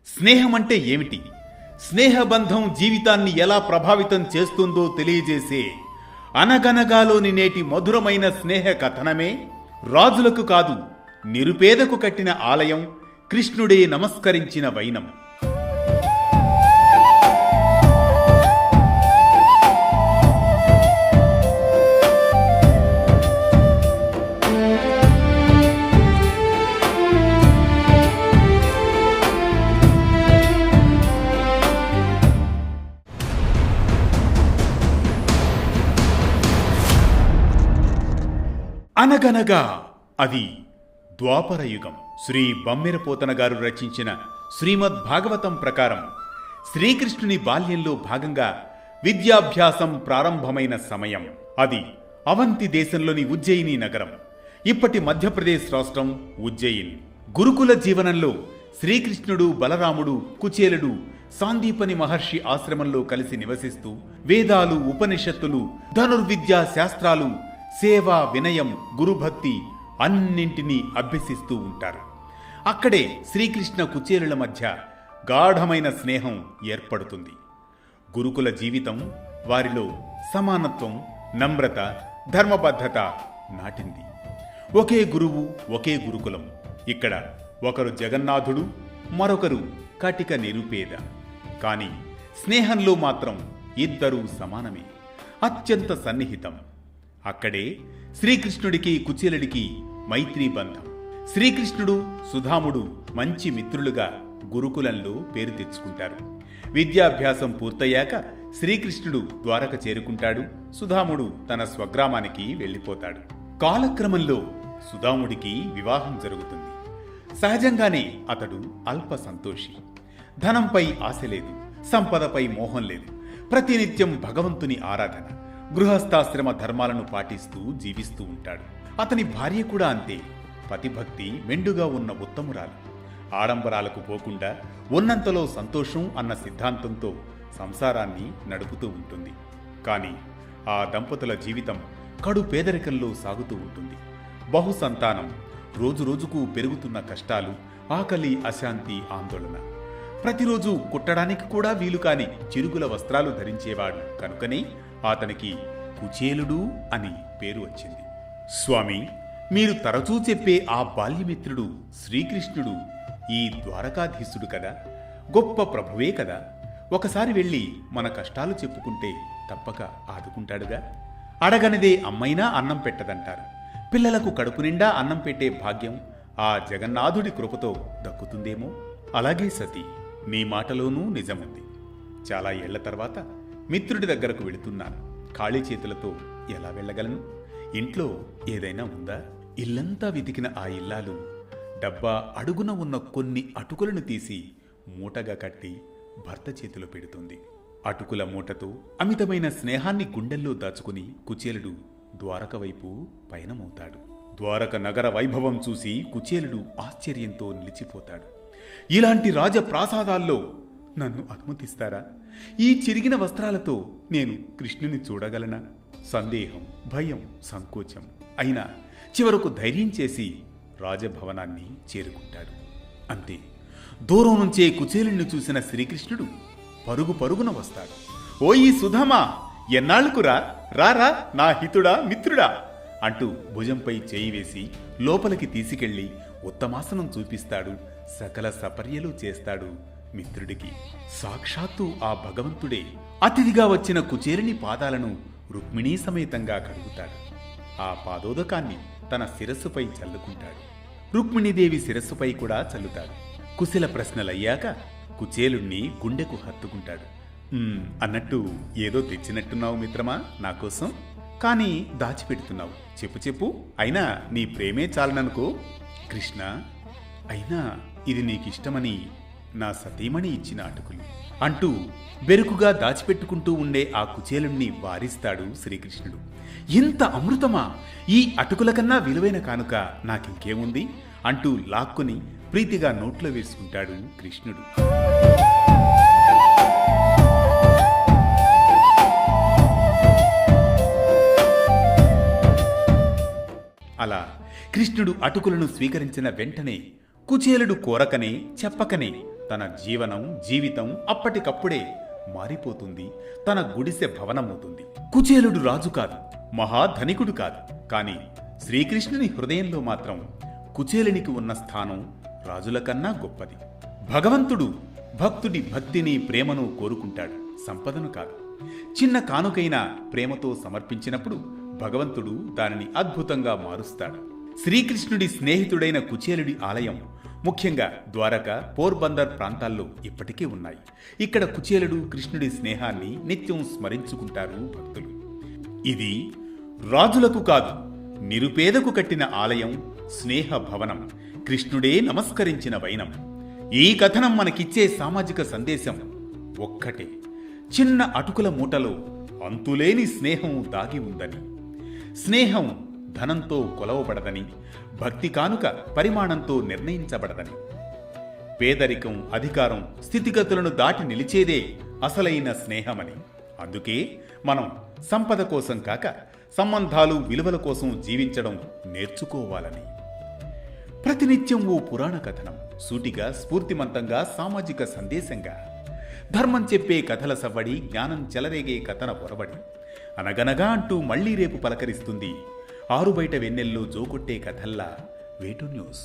స్నేహమంటే ఏమిటి? స్నేహబంధం జీవితాన్ని ఎలా ప్రభావితం చేస్తుందో తెలియజేసే అనగనగాలోని నేటి మధురమైన స్నేహ కథనమే రాజులకు కాదు, నిరుపేదకు కట్టిన ఆలయం, కృష్ణుడే నమస్కరించిన వైనం. అనగనగా అది ద్వాపరయుగం. శ్రీ బమ్మెరపోతన గారు రచించిన శ్రీమద్ భాగవతం ప్రకారం శ్రీకృష్ణుని బాల్యంలో భాగంగా విద్యాభ్యాసం ప్రారంభమైన సమయం అది. అవంతి దేశంలోని ఉజ్జయిని నగరం, ఇప్పటి మధ్యప్రదేశ్ రాష్ట్రం ఉజ్జయిని. గురుకుల జీవనంలో శ్రీకృష్ణుడు, బలరాముడు, కుచేలుడు సాందీపని మహర్షి ఆశ్రమంలో కలిసి నివసిస్తూ వేదాలు, ఉపనిషత్తులు, ధనుర్విద్యా శాస్త్రాలు, సేవ, వినయం, గురుభక్తి అన్నింటినీ అభ్యసిస్తూ ఉంటారు. అక్కడే శ్రీకృష్ణ కుచేలుల మధ్య గాఢమైన స్నేహం ఏర్పడుతుంది. గురుకుల జీవితం వారిలో సమానత్వం, నమ్రత, ధర్మబద్ధత నాటింది. ఒకే గురువు, ఒకే గురుకులం. ఇక్కడ ఒకరు జగన్నాథుడు, మరొకరు కటిక నిరుపేద. కానీ స్నేహంలో మాత్రం ఇద్దరూ సమానమే, అత్యంత సన్నిహితం. అక్కడే శ్రీకృష్ణుడికి కుచేలుడికి మైత్రీ బంధం. శ్రీకృష్ణుడు, సుధాముడు మంచి మిత్రులుగా గురుకులంలో పేరు తెచ్చుకుంటారు. విద్యాభ్యాసం పూర్తయ్యాక శ్రీకృష్ణుడు ద్వారక చేరుకుంటాడు, సుధాముడు తన స్వగ్రామానికి వెళ్ళిపోతాడు. కాలక్రమంలో సుధాముడికి వివాహం జరుగుతుంది. సహజంగానే అతడు అల్ప సంతోషి. ధనంపై ఆశ లేదు, సంపదపై మోహం లేదు. ప్రతినిత్యం భగవంతుని ఆరాధన, గృహస్థాశ్రమ ధర్మాలను పాటిస్తూ జీవిస్తూ ఉంటాడు. అతని భార్య కూడా అంతే. పతిభక్తి మెండుగా ఉన్న ఉత్తమురాలు. ఆడంబరాలకు పోకుండా ఉన్నంతలో సంతోషం అన్న సిద్ధాంతంతో సంసారాన్ని నడుపుతూ ఉంటుంది. కానీ ఆ దంపతుల జీవితం కడు పేదరికంలో సాగుతూ ఉంటుంది. బహుసంతానం, రోజురోజుకు పెరుగుతున్న కష్టాలు, ఆకలి, అశాంతి, ఆందోళన. ప్రతిరోజు కుట్టడానికి కూడా వీలుకాని చిరుగుల వస్త్రాలు ధరించేవాడు కనుకనే అతనికి కుచేలుడు అని పేరు వచ్చింది. స్వామి, మీరు తరచూ చెప్పే ఆ బాల్యమిత్రుడు శ్రీకృష్ణుడు ఈ ద్వారకాధీశుడు కదా, గొప్ప ప్రభువే కదా. ఒకసారి వెళ్ళి మన కష్టాలు చెప్పుకుంటే తప్పక ఆదుకుంటాడుగా. అడగనిదే అమ్మైనా అన్నం పెట్టదంటారు. పిల్లలకు కడుపు నిండా అన్నం పెట్టే భాగ్యం ఆ జగన్నాథుడి కృపతో దక్కుతుందేమో. అలాగే సతీ, నీ మాటలోనూ నిజముంది. చాలా ఏళ్ల తర్వాత మిత్రుడి దగ్గరకు వెళుతున్నాను. ఖాళీ చేతులతో ఎలా వెళ్ళగలను? ఇంట్లో ఏదైనా ఉందా? ఇల్లంతా వెతికిన ఆ ఇల్లాలు డబ్బా అడుగున ఉన్న కొన్ని అటుకులను తీసి మూటగా కట్టి భర్త చేతిలో పెడుతుంది. అటుకుల మూటతో అమితమైన స్నేహాన్ని గుండెల్లో దాచుకుని కుచేలుడు ద్వారక వైపు పయనమవుతాడు. ద్వారక నగర వైభవం చూసి కుచేలుడు ఆశ్చర్యంతో నిలిచిపోతాడు. ఇలాంటి రాజప్రాసాదాల్లో నన్ను అనుమతిస్తారా? ఈ చిరిగిన వస్త్రాలతో నేను కృష్ణుని చూడగలనా? సందేహం, భయం, సంకోచం అయినా చివరకు ధైర్యం చేసి రాజభవనాన్ని చేరుకుంటాడు. అంతే, దూరం నుంచే కుచేలుణ్ణి చూసిన శ్రీకృష్ణుడు పరుగు పరుగున వస్తాడు. ఓయి సుధామా, ఎన్నాళ్లుకురా, రారా నా హితుడా, మిత్రుడా అంటూ భుజంపై చేయి వేసి లోపలికి తీసుకెళ్లి ఉత్తమాసనం చూపిస్తాడు. సకల సపర్యలు చేస్తాడు మిత్రుడికి. సాక్షాత్తు ఆ భగవంతుడే అతిథిగా వచ్చిన కుచేలుని పాదాలను రుక్మిణీ సమేతంగా కడుగుతాడు. ఆ పాదోదకాన్ని తన శిరస్సుపై చల్లుకుంటాడు. రుక్మిణీదేవి శిరస్సుపై కూడా చల్లుతాడు. కుశల ప్రశ్నలయ్యాక కుచేలుణ్ణి గుండెకు హత్తుకుంటాడు. అన్నట్టు ఏదో తెచ్చినట్టున్నావు మిత్రమా నా కోసం, కానీ దాచిపెడుతున్నావు. చెప్పు చెప్పు, అయినా నీ ప్రేమే చాలననుకో. కృష్ణ, అయినా ఇది నీకిష్టమని నా సతీమణి ఇచ్చిన అటుకులు అంటూ బెరుకుగా దాచిపెట్టుకుంటూ ఉండే ఆ కుచేలుణ్ణి వారిస్తాడు శ్రీకృష్ణుడు. ఇంత అమృతమా? ఈ అటుకుల కన్నా విలువైన కానుక నాకింకేముంది అంటూ లాక్కుని ప్రీతిగా నోట్లో వేసుకుంటాడు కృష్ణుడు. అలా కృష్ణుడు అటుకులను స్వీకరించిన వెంటనే కుచేలుడు కోరకనే చెప్పకనే తన జీవితం అప్పటికప్పుడే మారిపోతుంది. తన గుడిసె భవనమవుతుంది. కుచేలుడు రాజు కాదు, మహాధనికుడు కాదు, కానీ శ్రీకృష్ణుని హృదయంలో మాత్రం కుచేలునికి ఉన్న స్థానం రాజుల కన్నా గొప్పది. భగవంతుడు భక్తుడి భక్తిని, ప్రేమను కోరుకుంటాడు, సంపదను కాదు. చిన్న కానుకైన ప్రేమతో సమర్పించినప్పుడు భగవంతుడు దానిని అద్భుతంగా మారుస్తాడు. శ్రీకృష్ణుడి స్నేహితుడైన కుచేలుడి ఆలయం ముఖ్యంగా ద్వారక, పోర్బందర్ ప్రాంతాల్లో ఇప్పటికీ ఉన్నాయి. ఇక్కడ కుచేలుడు కృష్ణుడి స్నేహాన్ని నిత్యం స్మరించుకుంటారు భక్తులు. ఇది రాజులకు కాదు, నిరుపేదకు కట్టిన ఆలయం, స్నేహ భవనం, కృష్ణుడే నమస్కరించిన వైనం. ఈ కథనం మనకిచ్చే సామాజిక సందేశం ఒక్కటే: చిన్న అటుకుల మూటలో అంతులేని స్నేహం దాగి ఉందని. స్నేహం ధనంతో కొలవబడదని, భక్తి కానుక పరిమాణంతో నిర్ణయించబడదని. పేదరికం, అధికారం, స్థితిగతులను దాటి నిలిచేదే అసలైన స్నేహమని. అందుకే మనం సంపద కోసం కాక సంబంధాలు, విలువల కోసం జీవించడం నేర్చుకోవాలని. ప్రతినిత్యం ఓ పురాణ కథనం, సూటిగా, స్ఫూర్తిమంతంగా, సామాజిక సందేశంగా. ధర్మం చెప్పే కథల సవ్వడి, జ్ఞానం చెలరేగే కథన పొరబడి. అనగనగా అంటూ మళ్లీ రేపు పలకరిస్తుంది ఆరుబయట వెన్నెల్లో జోకొట్టే కథల్లా వేటు న్యూస్.